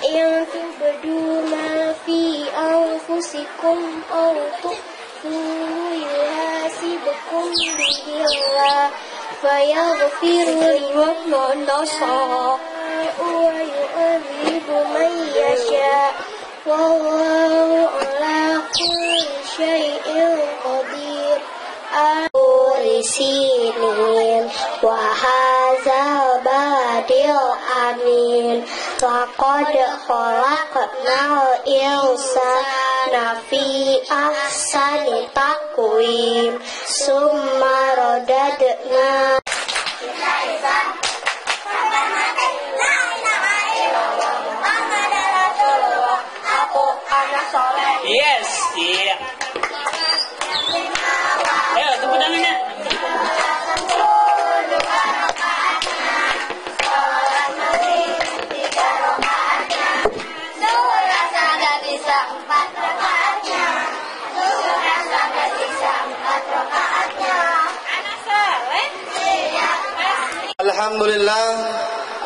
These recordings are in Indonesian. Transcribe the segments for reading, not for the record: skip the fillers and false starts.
إن تبدوا ما في أنفسكم أو تخفوه يحاسبكم به الله فيغفر لمن يشاء ويعذب من يشاء والله على كل شيء قدير. Sinin wahadza badil amin laqad khalaqnal insana fi ahsani taqwim summa radadna Yes, iya. Ayo, tepuk tangannya.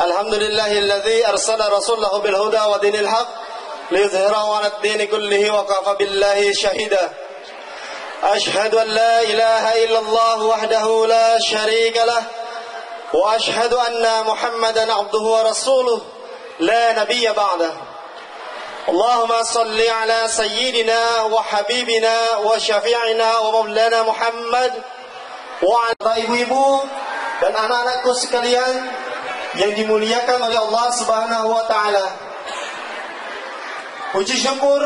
Alhamdulillahilladzi arsala rasulahu bil huda wa dinil haq liyudhhirahu 'ala ad-din kullihi wa kafa billahi shahida. Ashhadu an la ilaha illallah wahdahu la sharika lah wa ashhadu anna Muhammadan 'abduhu wa rasuluh la nabiyya ba'dah. Allahumma salli 'ala sayyidina wa habibina wa syafi'ina wa maulana Muhammad wa 'ala ibu-ibu dan anak-anakku sekalian yang dimuliakan oleh Allah Subhanahu wa taala. Puji syukur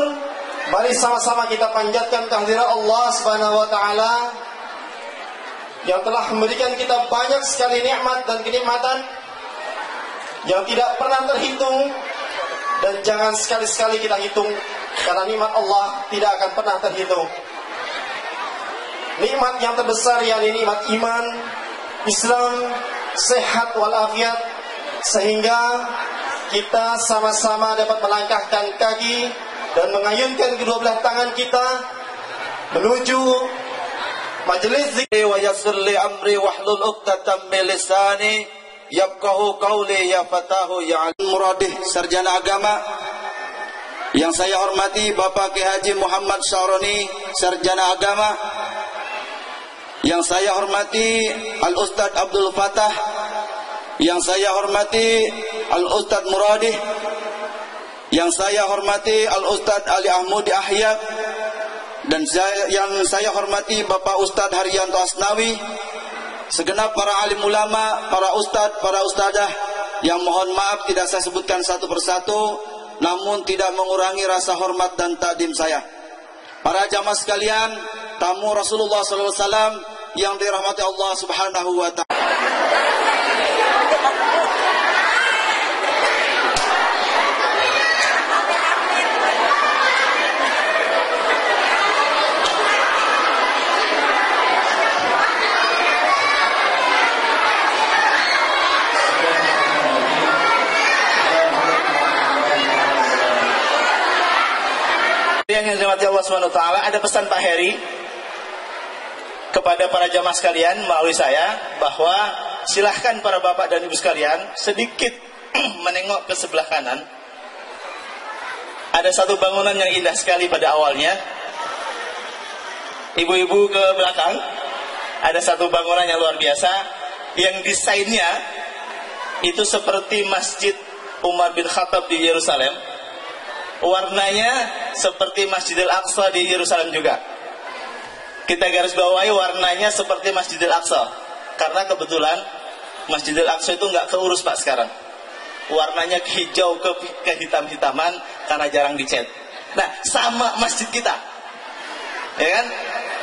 mari sama-sama kita panjatkan kehadirat Allah Subhanahu wa taala yang telah memberikan kita banyak sekali nikmat dan kenikmatan yang tidak pernah terhitung dan jangan sekali-sekali kita hitung karena nikmat Allah tidak akan pernah terhitung. Nikmat yang terbesar yakni nikmat iman, Islam, sehat walafiat, sehingga kita sama-sama dapat melangkahkan kaki dan mengayunkan kedua belah tangan kita menuju majelis zikir. Wa yassir li amri wahlul 'uqdatam min lisani yafqahu qawli ya fatahu ya muradih. Sarjana agama yang saya hormati Bapak Ki Haji Muhammad Syaroni, sarjana agama. Yang saya hormati Al-Ustadz Abdul Fatah, yang saya hormati Al-Ustadz Muradih, yang saya hormati Al-Ustadz Ali Ahmudi Ahyab, dan yang saya hormati Bapak Ustadz Haryanto Asnawi, segenap para alim ulama, para ustadz, para ustadzah, yang mohon maaf tidak saya sebutkan satu persatu, namun tidak mengurangi rasa hormat dan takdim saya. Para jamaah sekalian, tamu Rasulullah SAW yang dirahmati Allah Subhanahu wa ta'ala. Yang dirahmati Allah Subhanahu wa taala, ada pesan Pak Heri kepada para jamaah sekalian melalui saya bahwa silahkan para bapak dan ibu sekalian sedikit menengok ke sebelah kanan. Ada satu bangunan yang indah sekali pada awalnya. Ibu-ibu ke belakang. Ada satu bangunan yang luar biasa yang desainnya itu seperti Masjid Umar bin Khattab di Yerusalem. Warnanya seperti Masjidil Aqsa di Yerusalem juga. Kita garis bawahi warnanya seperti Masjidil Aqsa, karena kebetulan Masjidil Aqsa itu nggak keurus Pak sekarang. Warnanya hijau ke hitam-hitaman karena jarang dicat. Nah, sama masjid kita, ya kan?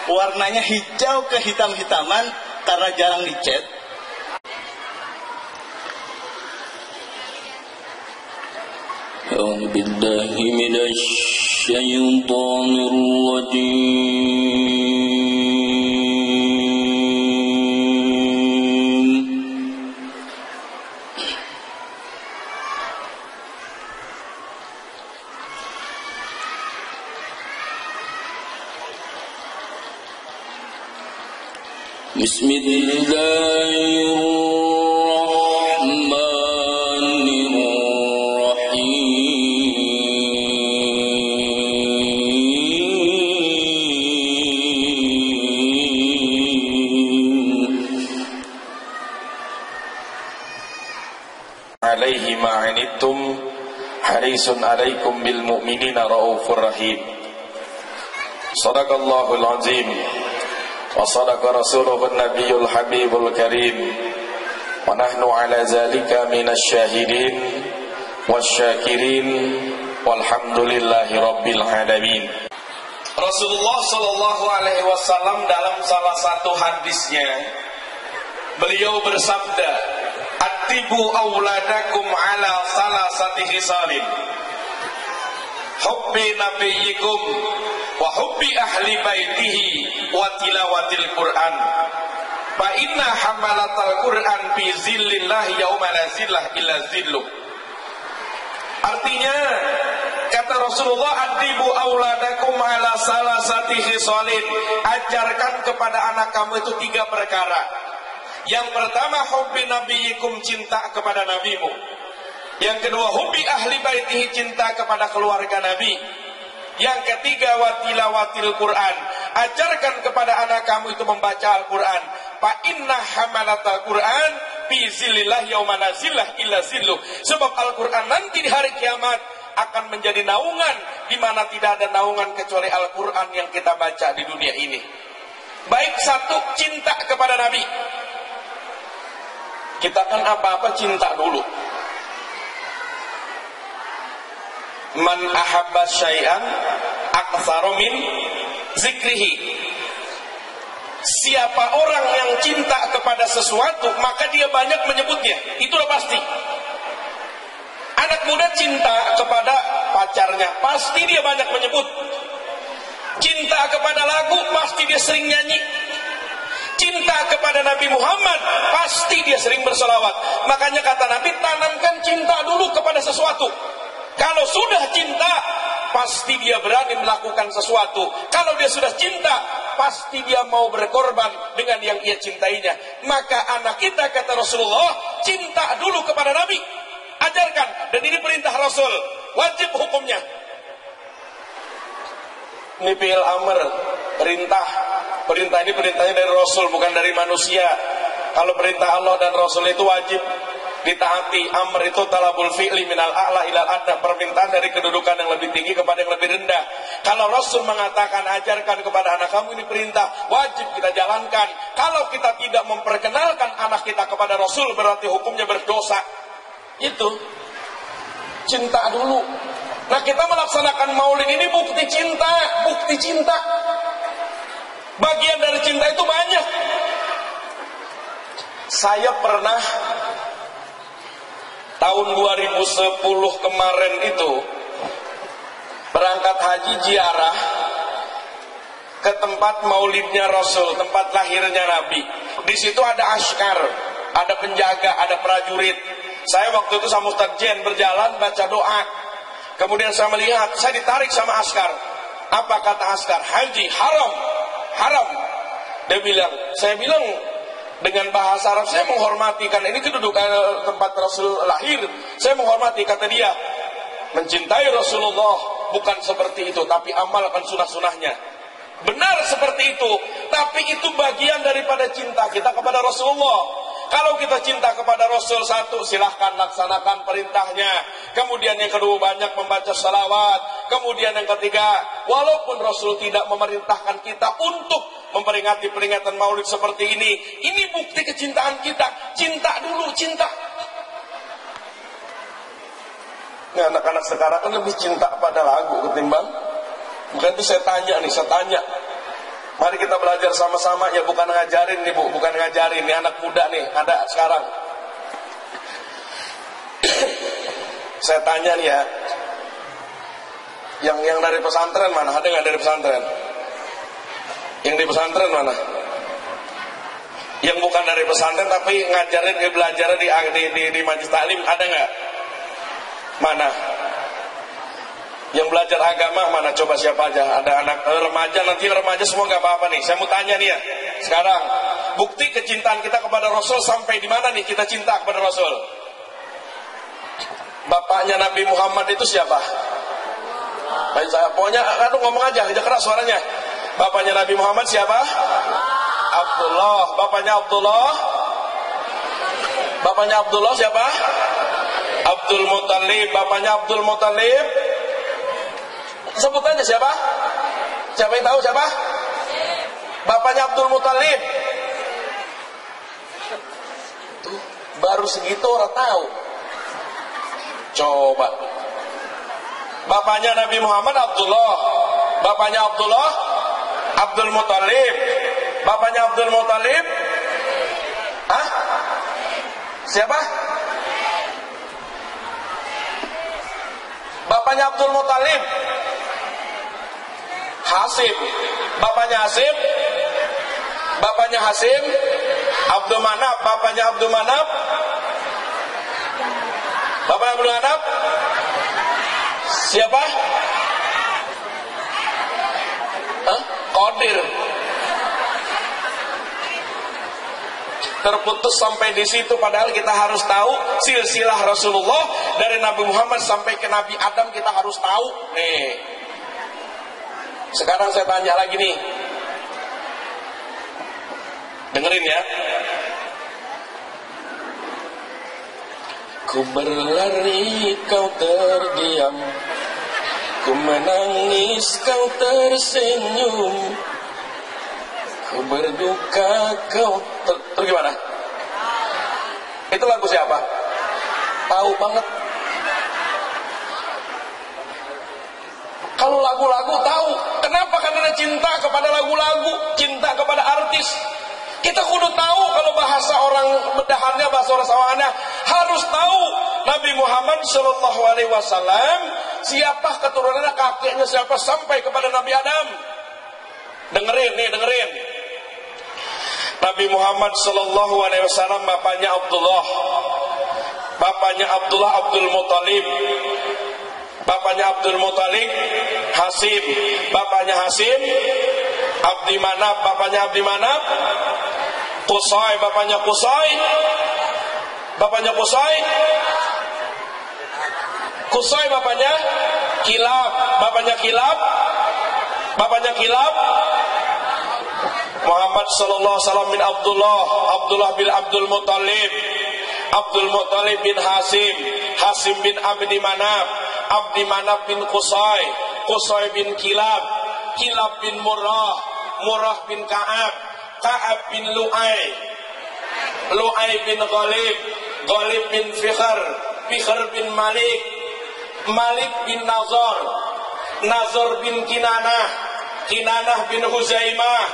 Warnanya hijau ke hitam-hitaman karena jarang dicat. أعوذ بالله من الشيطان الرجيم بسم الله harisun alaikum bil mu'minina raufur rahim. Sadaqallahul azim wa sadaqa rasuluhun nabiyul habibul karim. Wa nahnu ala zalika minasy syahidin wasyakirin walhamdulillahi rabbil alamin. Rasulullah sallallahu alaihi wasallam dalam salah satu hadisnya beliau bersabda, "Atibu auladakum ala salasati hisalin. Hubbi nabiyyikum wa hubbi ahli baitihi wa tilawatil Qur'an. Fa inna hamalatal Qur'an fi zillillahi yauma la zillah illa zilluh." Artinya, kata Rasulullah, "Adibu auladakum ala salasati hisalin." Ajarkan kepada anak kamu itu 3 perkara. Yang pertama, hubbi nabiyyikum, cinta kepada nabimu. Yang kedua, hubbi ahli baitihi, cinta kepada keluarga Nabi. Yang ketiga, watilawatil Quran. Ajarkan kepada anak kamu itu membaca Al-Quran. Fa inna hamalatal Quran fi zillillah yauma la zillah illa zilluh. Sebab Al-Quran nanti di hari kiamat akan menjadi naungan di mana tidak ada naungan kecuali Al-Quran yang kita baca di dunia ini. Baik, satu, cinta kepada Nabi. Kita kan apa-apa cinta dulu. Man ahabba syai'an aktsara min zikrihi. Siapa orang yang cinta kepada sesuatu, maka dia banyak menyebutnya. Itulah pasti. Anak muda cinta kepada pacarnya, pasti dia banyak menyebut. Cinta kepada lagu, pasti dia sering nyanyi. Cinta kepada Nabi Muhammad, pasti dia sering berselawat. Makanya kata Nabi, tanamkan cinta dulu kepada sesuatu. Kalau sudah cinta, pasti dia berani melakukan sesuatu. Kalau dia sudah cinta, pasti dia mau berkorban dengan yang ia cintainya. Maka anak kita, kata Rasulullah, cinta dulu kepada Nabi. Ajarkan, dan ini perintah Rasul, wajib hukumnya. Ini fi'il amr, perintah. Perintah ini perintahnya dari Rasul, bukan dari manusia. Kalau perintah Allah dan Rasul itu wajib ditaati. Amr itu talabul fi'li minal a'la ilal adna, permintaan dari kedudukan yang lebih tinggi kepada yang lebih rendah. Kalau Rasul mengatakan ajarkan kepada anak kamu, ini perintah, wajib kita jalankan. Kalau kita tidak memperkenalkan anak kita kepada Rasul, berarti hukumnya berdosa. Itu cinta dulu. Nah, kita melaksanakan maulid ini bukti cinta, bukti cinta. Bagian dari cinta itu banyak. Saya pernah tahun 2010 kemarin itu berangkat haji ziarah ke tempat maulidnya Rasul, tempat lahirnya Nabi. Di situ ada askar, ada penjaga, ada prajurit. Saya waktu itu sama Ustaz Jen berjalan baca doa. Kemudian saya melihat, saya ditarik sama askar. Apa kata askar? Haji haram, haram. Saya bilang dengan bahasa Arab, saya menghormati, karena ini kedudukan tempat Rasul lahir. Saya menghormati, kata dia, mencintai Rasulullah bukan seperti itu, tapi amalkan sunah-sunahnya. Benar seperti itu, tapi itu bagian daripada cinta kita kepada Rasulullah. Kalau kita cinta kepada Rasul, satu, silahkan laksanakan perintahnya. Kemudian yang kedua, banyak membaca salawat. Kemudian yang ketiga, walaupun Rasul tidak memerintahkan kita untuk memperingati peringatan maulid seperti ini bukti kecintaan kita. Cinta dulu, cinta. Nah, anak-anak sekarang kan lebih cinta pada lagu ketimbang. Bukan itu saya tanya. Mari kita belajar sama-sama, ya bukan ngajarin nih Bu, bukan ngajarin, nih anak muda nih, ada sekarang. Saya tanya nih ya, yang dari pesantren mana? Ada nggak dari pesantren? Yang di pesantren mana? Yang bukan dari pesantren tapi ngajarin, belajar di majelis taklim, ada nggak? Mana? Yang belajar agama mana? Coba siapa aja? Ada anak remaja, nanti remaja semua nggak apa-apa nih. Saya mau tanya nih ya, sekarang bukti kecintaan kita kepada Rasul sampai di mana nih kita cinta kepada Rasul? Bapaknya Nabi Muhammad itu siapa? Baik, saya pokoknya ngomong aja keras suaranya. Bapaknya Nabi Muhammad siapa? Abdullah. Bapaknya Abdullah siapa? Abdul Muthalib. Bapaknya Abdul Muthalib. Sebut aja siapa? Siapa yang tahu siapa? Bapaknya Abdul Muthalib. Tuh, baru segitu orang tahu. Coba. Bapaknya Nabi Muhammad Abdullah. Bapaknya Abdullah Abdul Muthalib. Bapaknya Abdul Muthalib. Hah? Siapa? Bapaknya Abdul Muthalib Hasim. Bapaknya Hasim. Bapaknya Hasim Abdul Manaf. Bapaknya Abdul Manaf. Bapaknya Abdul Manaf. Siapa? Hah? Qadir. Terputus sampai di situ, padahal kita harus tahu silsilah Rasulullah dari Nabi Muhammad sampai ke Nabi Adam, kita harus tahu. Nih. Sekarang saya tanya lagi nih. Dengerin ya. Ku berlari, kau terdiam. Ku menangis, kau tersenyum. Ku berduka, kau terus gimana? Itu lagu siapa? Tahu banget. Kalau lagu-lagu tahu. Kenapa? Karena cinta kepada lagu-lagu, cinta kepada artis. Kita kudu tahu kalau bahasa orang bedahannya, bahasa orang sawangannya, harus tahu Nabi Muhammad Shallallahu Alaihi Wasallam siapa keturunannya, kakeknya siapa sampai kepada Nabi Adam. Dengerin nih, dengerin. Nabi Muhammad Shallallahu Alaihi Wasallam bapaknya Abdullah. Bapaknya Abdullah Abdul Muthalib. Bapaknya Abdul Muthalib Hasim. Bapaknya Hasim Abdi Manaf. Bapaknya Abdi Manaf Qusay. Bapaknya Qusay. Bapaknya Qusay. Qusay bapaknya Kilab. Bapaknya Kilab. Bapaknya Kilab Muhammad sallallahu alaihi wasallam bin Abdullah. Abdullah bin Abdul Muthalib. Abdul Muthalib bin Hasim. Hasim bin Abdi Manaf. Abdi Manaf bin Qusay. Qusay bin Kilab. Kilab bin Murrah. Murrah bin Ka'ab. Ka'ab bin Lu'ay. Lu'ay bin Ghalib. Ghalib bin Fikhr. Fikhr bin Malik. Malik bin Nazar. Nazar bin Kinanah. Kinanah bin Huzaimah.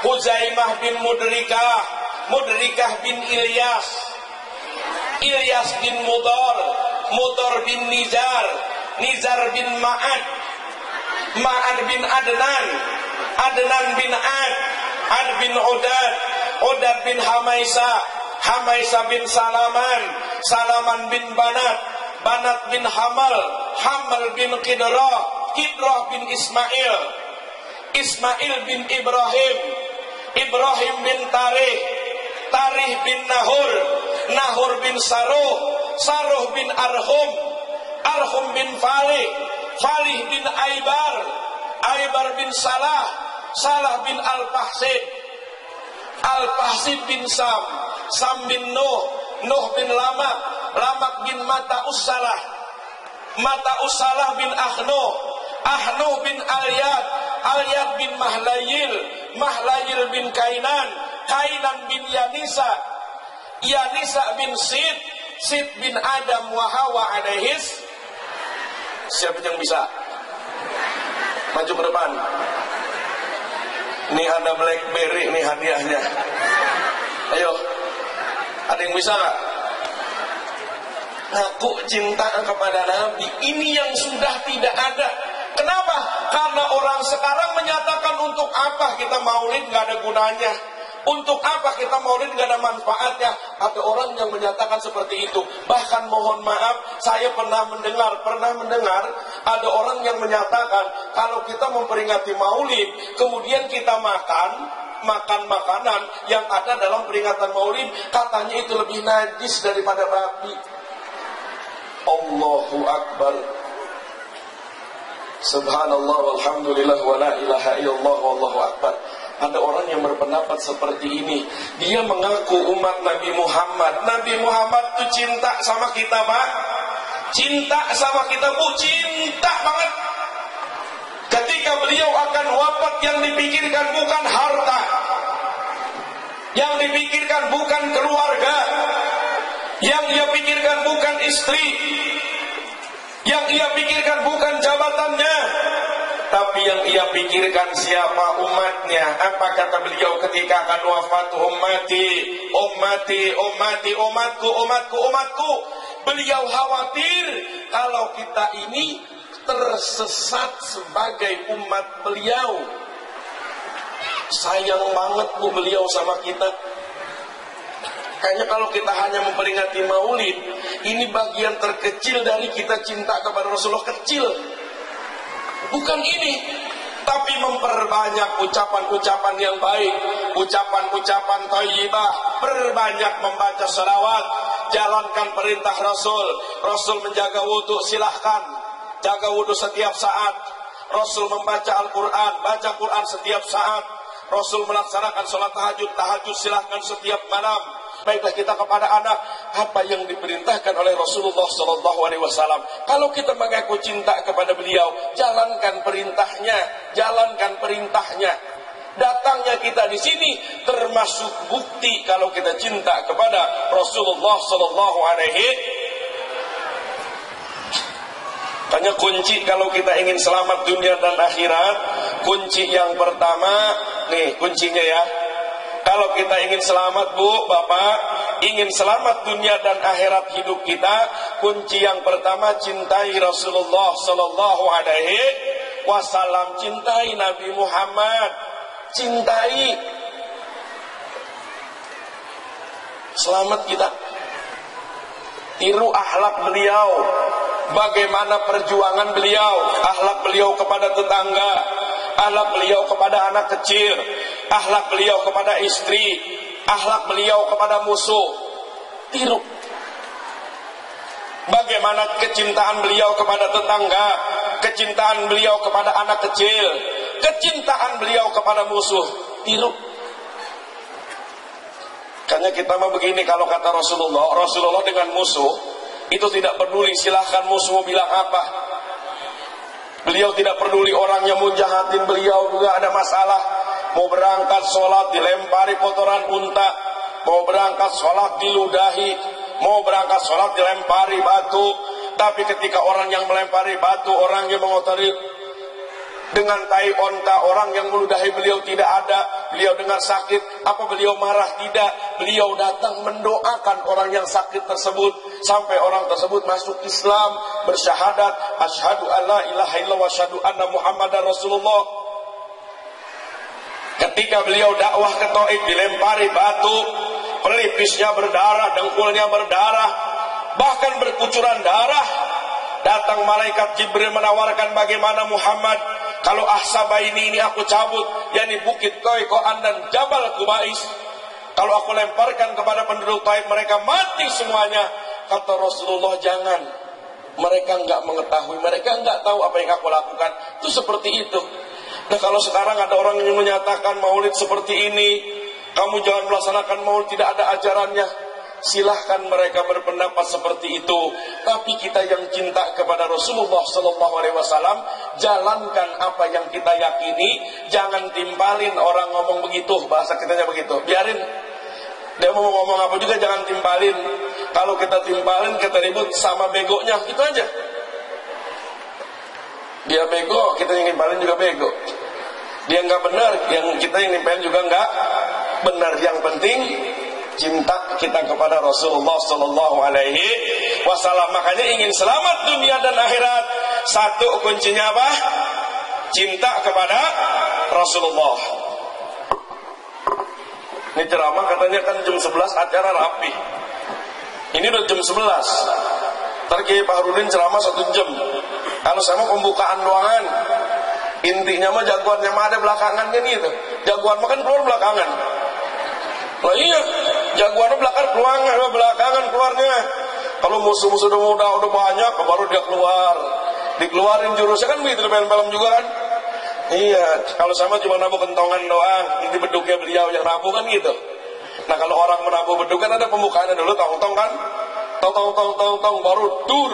Huzaimah bin Mudrikah. Mudrikah bin Ilyas. Ilyas bin Mudar. Mudar bin Nizar. Nizar bin Ma'ad. Ma'ad bin Adnan. Adnan bin Ad. Ad bin Udad. Udad bin Hamaisa. Hamaisa bin Salaman. Salaman bin Banat. Banat bin Hamal. Hamal bin Qidrah. Qidrah bin Ismail. Ismail bin Ibrahim. Ibrahim bin Tarih. Tarih bin Nahur. Nahur bin Saruh. Saruh bin Arhum. Arhum bin Falih. Falih bin Aibar. Aibar bin Salah. Salah bin Al-Fahsid. Al-Fahsid bin Sam. Sam bin Nuh. Nuh bin Lamak. Lamak bin Mata'ussalah. Mata'ussalah bin Ahnuh. Ahnuh bin Alyad. Alyad bin Mahlayil. Mahlayil bin Kainan. Kainan bin Yanisa. Yanisa bin Sid. Sid bin Adam wa Hawa alaihis. Siapa yang bisa? Maju ke depan. Ini ada BlackBerry nih hadiahnya. Ayo. Ada yang bisa gak? Ngaku cinta kepada Nabi. Ini yang sudah tidak ada. Kenapa? Karena orang sekarang menyatakan untuk apa kita maulid gak ada gunanya. Untuk apa kita maulid gak ada manfaatnya. Ada orang yang menyatakan seperti itu. Bahkan mohon maaf, saya pernah mendengar ada orang yang menyatakan kalau kita memperingati maulid, kemudian kita makan makanan yang ada dalam peringatan maulid, katanya itu lebih najis daripada babi. Allahu Akbar. Subhanallah walhamdulillah wa la ilaha illallah wallahu akbar. Ada orang yang berpendapat seperti ini. Dia mengaku umat Nabi Muhammad. Nabi Muhammad itu cinta sama kita, Pak. cinta sama kita Bu, cinta banget. Ketika beliau akan wafat, yang dipikirkan bukan harta, yang dipikirkan bukan keluarga, yang ia pikirkan bukan istri, yang ia pikirkan bukan jabatannya, tapi yang ia pikirkan siapa? Umatnya. Apa kata beliau ketika akan wafat? Ummati, ummati, ummati, umatku, umatku, umatku. Beliau khawatir kalau kita ini tersesat sebagai umat beliau. Sayang banget Bu beliau sama kita. Kayaknya kalau kita hanya memperingati maulid, ini bagian terkecil dari kita cinta kepada Rasulullah, kecil. Bukan ini, tapi memperbanyak ucapan-ucapan yang baik, ucapan-ucapan thayyibah, perbanyak membaca shalawat, jalankan perintah Rasul. Rasul menjaga wudu, silahkan jaga wudu setiap saat. Rasul membaca Al-Quran, baca Quran setiap saat. Rasul melaksanakan sholat tahajud, tahajud silahkan setiap malam. Baiklah kita kepada anak, apa yang diperintahkan oleh Rasulullah SAW. Kalau kita mengaku cinta kepada beliau, jalankan perintahnya, jalankan perintahnya. Datangnya kita di sini termasuk bukti kalau kita cinta kepada Rasulullah SAW. Tanya kunci kalau kita ingin selamat dunia dan akhirat. Kunci yang pertama, nih kuncinya ya. Kalau kita ingin selamat Bu, Bapak, ingin selamat dunia dan akhirat hidup kita, kunci yang pertama cintai Rasulullah Sallallahu Alaihi Wasallam, cintai Nabi Muhammad, cintai. Selamat kita. Tiru akhlak beliau, bagaimana perjuangan beliau, akhlak beliau kepada tetangga, akhlak beliau kepada anak kecil, akhlak beliau kepada istri, akhlak beliau kepada musuh. Tiru. Bagaimana kecintaan beliau kepada tetangga, kecintaan beliau kepada anak kecil, kecintaan beliau kepada musuh. Tiru. Karena kita mau begini, kalau kata Rasulullah dengan musuh itu tidak peduli, silahkan musuh bilang apa. Beliau tidak peduli orang yang mau jahatin beliau, juga ada masalah. Mau berangkat sholat dilempari kotoran unta, mau berangkat sholat diludahi, mau berangkat sholat dilempari batu. Tapi ketika orang yang melempari batu, orang yang mengotori dengan tai onta, orang yang meludahi beliau tidak ada, beliau dengar sakit, apa beliau marah? Tidak, beliau datang mendoakan orang yang sakit tersebut sampai orang tersebut masuk Islam, bersyahadat asyhadu alla ilaha illallah wa asyhadu anna muhammadar rasulullah. Ketika beliau dakwah ke Taif dilempari batu, pelipisnya berdarah, dengkulnya berdarah, bahkan berkucuran darah. Datang malaikat Jibril menawarkan, bagaimana Muhammad kalau ahsaba ini aku cabut, yakni bukit Qoiqan dan Jabal Qubais. Kalau aku lemparkan kepada penduduk Taif, mereka mati semuanya. Kata Rasulullah, jangan. Mereka enggak mengetahui, mereka enggak tahu apa yang aku lakukan. Itu seperti itu. Nah kalau sekarang ada orang yang menyatakan maulid seperti ini, kamu jangan melaksanakan maulid, tidak ada ajarannya. Silahkan mereka berpendapat seperti itu. Tapi kita yang cinta kepada Rasulullah SAW, jalankan apa yang kita yakini. Jangan timpalin orang ngomong begitu, bahasa kitanya begitu. Biarin dia mau ngomong apa juga, jangan timpalin. Kalau kita timpalin, kita ribut sama begonya, gitu aja. Dia bego, kita yang timpalin juga bego. Dia nggak benar, yang kita yang nimpalin juga nggak benar. Yang penting cinta kita kepada Rasulullah Sallallahu Alaihi Wasallam. Makanya ingin selamat dunia dan akhirat, satu kuncinya apa? Cinta kepada Rasulullah. Ini ceramah katanya kan jam 11 acara rapi. Ini udah jam 11. Ntar Kiai Fahrudin ceramah 1 jam. Kalau sama pembukaan doangan, intinya mah jagoannya mah ada belakangan kan gitu. Jagoan mah kan keluar belakangan. Nah iya, jagoannya belakangan keluarnya. Kalau musuh-musuh udah banyak, baru dia keluar. Dikeluarin jurusnya kan begitu, film-film juga kan. Iya, kalau sama cuma nabuh kentongan doang, ini beduknya beliau yang nabuh kan gitu. Nah kalau orang menabuh beduk kan ada pembukaannya dulu, tong-tong kan. Tong-tong baru dur.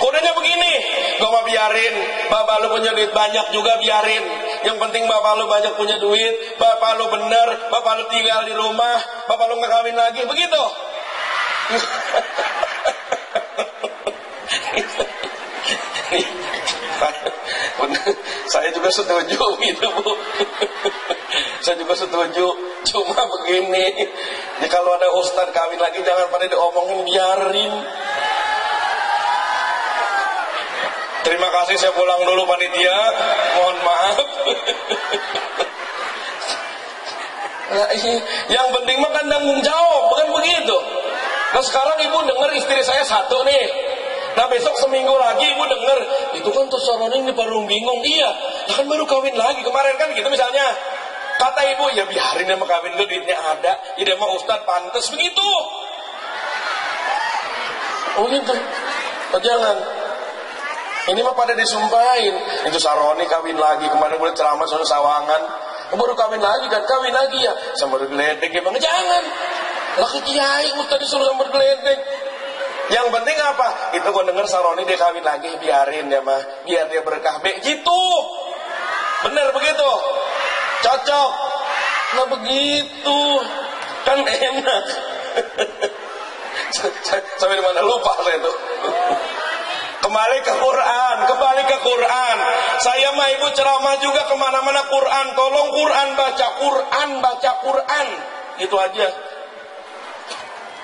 Kodenya begini, gua mah biarin, bapak lu punya duit banyak juga biarin. Yang penting bapak lu banyak punya duit, bapak lu bener, bapak lu tinggal di rumah, bapak lu nggak kawin lagi, begitu. Saya juga setuju gitu, Bu. Saya juga setuju. Cuma begini, ya kalau ada ustadz kawin lagi jangan pada diomongin, biarin. Terima kasih, saya pulang dulu panitia. Mohon maaf. Nah, yang penting mah kan tanggung jawab, bukan begitu. Nah sekarang ibu dengar istri saya satu nih. Nah besok seminggu lagi ibu dengar, itu kan tuh Saroni ini baru bingung. Iya, kan baru kawin lagi kemarin kan gitu misalnya. Kata ibu, ya biarin dia mau kawin dulu, duitnya ada. Ya dia mau ustadz pantas begitu. Oh gitu. Oh jangan. Ini mah pada disumpahin. Itu Saroni kawin lagi, kemarin boleh ceramah soal Sawangan. Baru kawin lagi kan, kawin lagi ya. Sama bergeledek ya bang, jangan. Laki kiai ustadz disuruh sama bergeledek. Yang penting apa? Itu gue denger Saroni dia kawin lagi, biarin ya mah, biar dia berkah gitu. Bener begitu? Cocok? Nah begitu, kan enak. Sampai di mana lupa saya itu. Kembali ke Quran. Saya mah ibu ceramah juga kemana-mana Quran. Tolong Quran, baca Quran. Itu aja.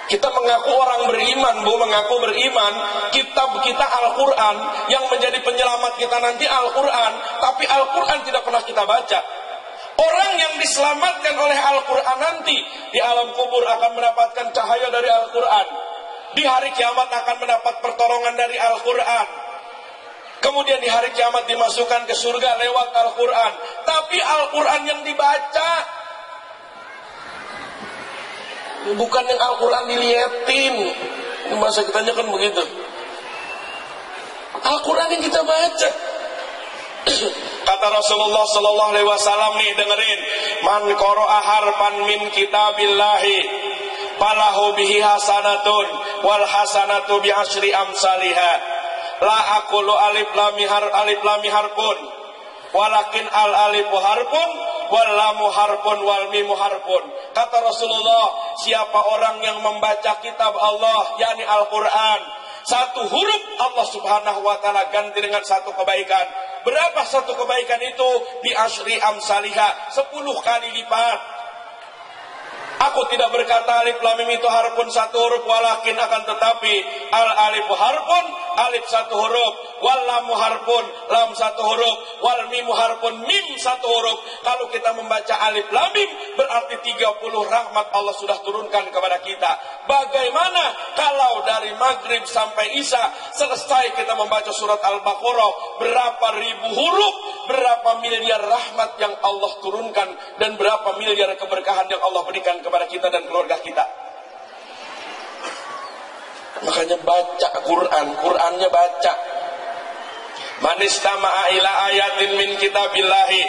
Kita mengaku orang beriman, Bu, mengaku beriman. Kitab kita Al-Quran, yang menjadi penyelamat kita nanti Al-Quran. Tapi Al-Quran tidak pernah kita baca. Orang yang diselamatkan oleh Al-Quran nanti di alam kubur akan mendapatkan cahaya dari Al-Quran. Di hari kiamat akan mendapat pertolongan dari Al-Quran. Kemudian di hari kiamat dimasukkan ke surga lewat Al-Quran. Tapi Al-Quran yang dibaca, bukan yang Al-Quran dilihatin. Masa kitanya kan begitu. Al-Quran yang kita baca. Kata Rasulullah sallallahu alaihi wasallam nih, dengerin. Man qara'a harfan min kitabillahi falahu bihi hasanatun wal hasanatu bi asyri amsalha. La aqulu alif lam harfun walakin al alifu harfun wal lamu harfun wal mimu harfun. Kata Rasulullah, siapa orang yang membaca kitab Allah yakni Al-Qur'an, satu huruf Allah Subhanahu wa taala ganti dengan satu kebaikan. Berapa satu kebaikan itu? Bi asyri amsalha, 10 kali lipat. Aku tidak berkata alif lam mim itu harfun satu huruf, walakin akan tetapi al alifu harfun, alif satu huruf, wal lamu harfun, lam satu huruf, wal mimu harfun, mim satu huruf. Kalau kita membaca alif lam mim berarti 30 rahmat Allah sudah turunkan kepada kita. Bagaimana kalau dari maghrib sampai isya selesai kita membaca surat Al-Baqarah, berapa ribu huruf, berapa miliar rahmat yang Allah turunkan, dan berapa miliar keberkahan yang Allah berikan kepada kita dan keluarga kita. Makanya baca Quran, Qurannya baca. Man istama'a ila ayatin min kitabillahi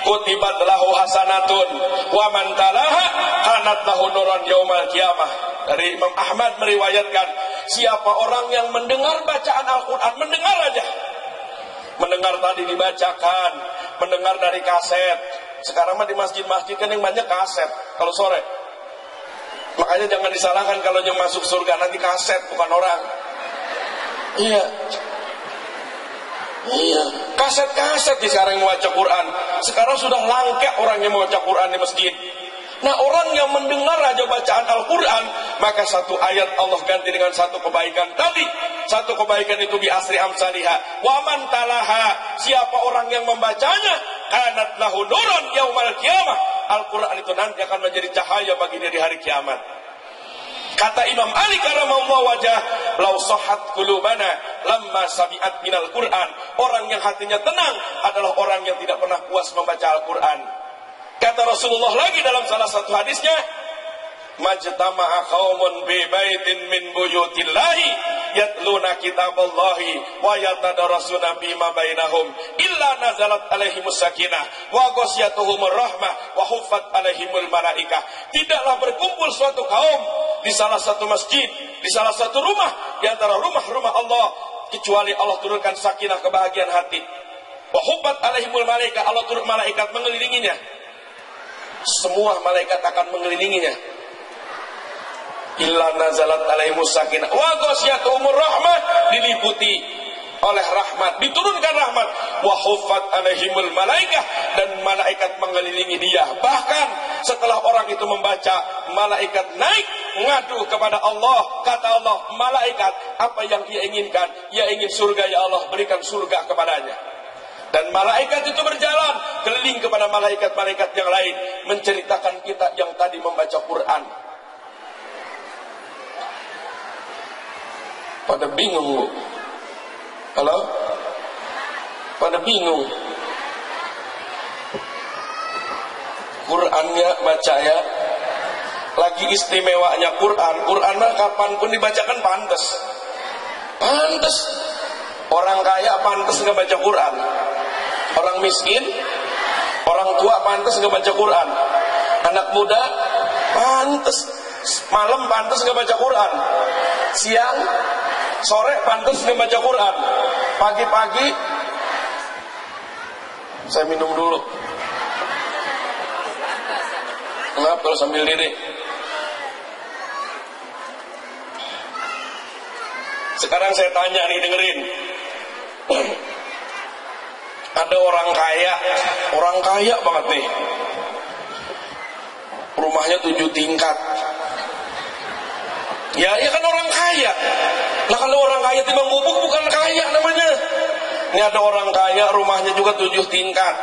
kutibat lahu hasanatun wa man talaha kanat lahu nuran yaumal qiyamah. Dari Imam Ahmad meriwayatkan, siapa orang yang mendengar bacaan Al-Quran, mendengar aja, mendengar tadi dibacakan, mendengar dari kaset. Sekarang mah di masjid-masjid kan yang banyak kaset kalau sore. Makanya jangan disalahkan kalau yang masuk surga nanti kaset, bukan orang. Iya, kaset-kaset di sekarang yang membaca Quran. Sekarang sudah langka orang yang membaca Quran di masjid. Nah, orang yang mendengar aja bacaan Al-Quran, maka satu ayat Allah ganti dengan satu kebaikan tadi. Satu kebaikan itu bi asri amsalha. Wa man talaha, siapa orang yang membacanya, kanat lahu nurun yaumal qiyamah. Al-Quran itu nanti akan menjadi cahaya bagi dia di hari kiamat. Kata Imam Ali karamallahu wajah, lau sahhat qulubana lamma sami'at minal Quran. Orang yang hatinya tenang adalah orang yang tidak pernah puas membaca Al-Quran. Kata Rasulullah lagi dalam salah satu hadisnya, majtama'a qaumun bi baitin min buyutillahi yatluna kitaballahi wa yatadarasuna bima bainahum illa nazalat alaihimus sakinah wa ghasyiyatuhumur rahmah wa huffat alaihimul malaikah. Tidaklah berkumpul suatu kaum di salah satu masjid, di salah satu rumah di antara rumah-rumah Allah, kecuali Allah turunkan sakinah, kebahagiaan hati. Wa hubbat alaihimul malaika, Allah turun malaikat mengelilinginya. Semua malaikat akan mengelilinginya. Illa nazalat alaihimus sakinah wa ghasyiyatuhumur rahmah, diliputi oleh rahmat, diturunkan rahmat. Wa huffat alaihimul malaikah, dan malaikat mengelilingi dia. Bahkan setelah orang itu membaca, malaikat naik ngadu kepada Allah. Kata Allah, malaikat, apa yang ia inginkan? Ia ingin surga, ya Allah, berikan surga kepadanya. Dan malaikat itu berjalan keliling kepada malaikat-malaikat yang lain, menceritakan kita yang tadi membaca Quran. Pada bingung, Bu. Halo? Pada bingung. Qurannya baca ya. Lagi istimewanya Quran. Quran mah kapanpun dibacakan pantas. Pantas. Orang kaya pantas nggak baca Quran. Orang miskin, orang tua pantas nggak baca Quran. Anak muda pantas. Malam pantas nggak baca Quran. Siang, sore pantas nggak baca Quran. Pagi-pagi, saya minum dulu. Maaf kalau sambil lirik. Sekarang saya tanya nih, dengerin. Ada orang kaya banget nih. Rumahnya 7 tingkat. Ya kan orang kaya. Nah kalau orang kaya timbang gubuk bukan kaya namanya. Ini ada orang kaya, rumahnya juga 7 tingkat.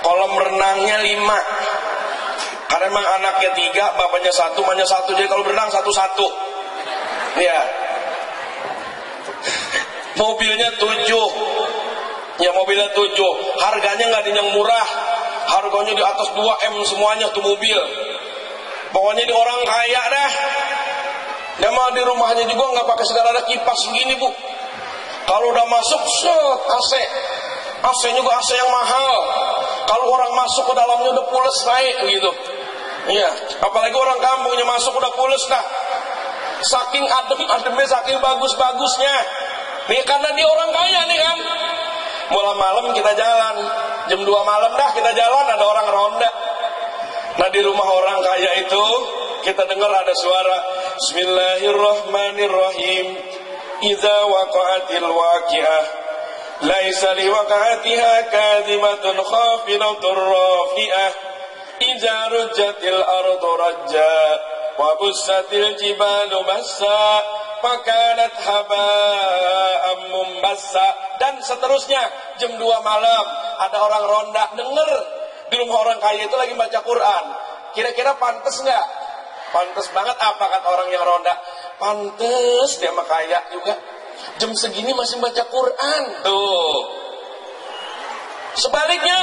Kolam renangnya 5. Karena emang anaknya 3, bapaknya 1, mamanya 1. Jadi kalau berenang 1-1. Ya. Mobilnya 7. Ya mobilnya 7. Harganya nggak ada yang murah. Harganya di atas 2M semuanya tuh mobil. Pokoknya di orang kaya dah. Dia mah di rumahnya juga nggak pakai segala ada kipas begini, Bu. Kalau udah masuk, set AC. AC-nya juga AC yang mahal. Kalau orang masuk ke dalamnya udah pules naik gitu. Iya, apalagi orang kampungnya masuk udah pules dah. Saking ademnya, saking bagus-bagusnya. Nih karena dia orang kaya nih kan. Mulai malam kita jalan. Jam 2 malam dah kita jalan, ada orang ronda. Nah di rumah orang kaya itu kita dengar ada suara Bismillahirrahmanirrahim. Idza waqa'atil waqi'ah laisa liwaqa'atiha kadhimatun khafidatur rafi'ah. Idza rujjatil ardu rajja wa bussatil jibalu bassa fakanat haba'am mumbassa. Dan seterusnya. Jam 2 malam ada orang ronda, denger di rumah orang kaya itu lagi baca Quran. Kira-kira pantas nggak? Pantas banget apa kata orang yang ronda? Pantas, dia mah kaya juga. Jam segini masih baca Quran. Tuh. Sebaliknya,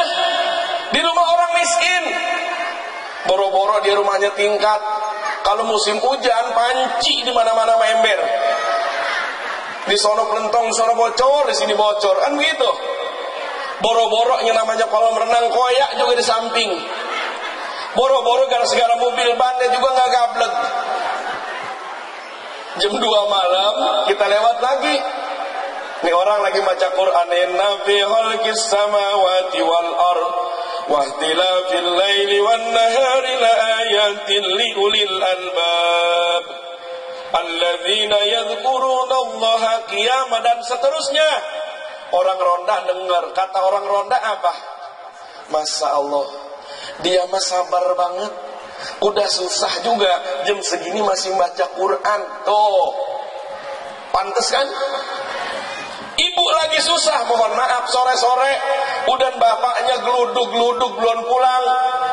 di rumah orang miskin, boro-boro dia rumahnya tingkat. Kalau musim hujan, panci di mana-mana ember. Di sono pelentong, sono bocor, di sini bocor, kan begitu. Boro-boro yang namanya kolam renang koyak juga di samping. Boro-boro gara-gara mobil bannya juga nggak gablek. Jam 2 malam kita lewat lagi. Nih orang lagi baca Quran. Inna fi khalqis samawati wal ard wa ikhtilafil laili wan nahari la ayatin li ulil albab alladzina yadhkuruna Allaha qiyaman, dan seterusnya. Orang ronda dengar. Kata orang ronda apa? Masya Allah, dia mah sabar banget. Udah susah juga jam segini masih baca Quran. Tuh, pantes kan? Ibu lagi susah, mohon maaf, sore-sore udah bapaknya geluduk-geluduk belum pulang.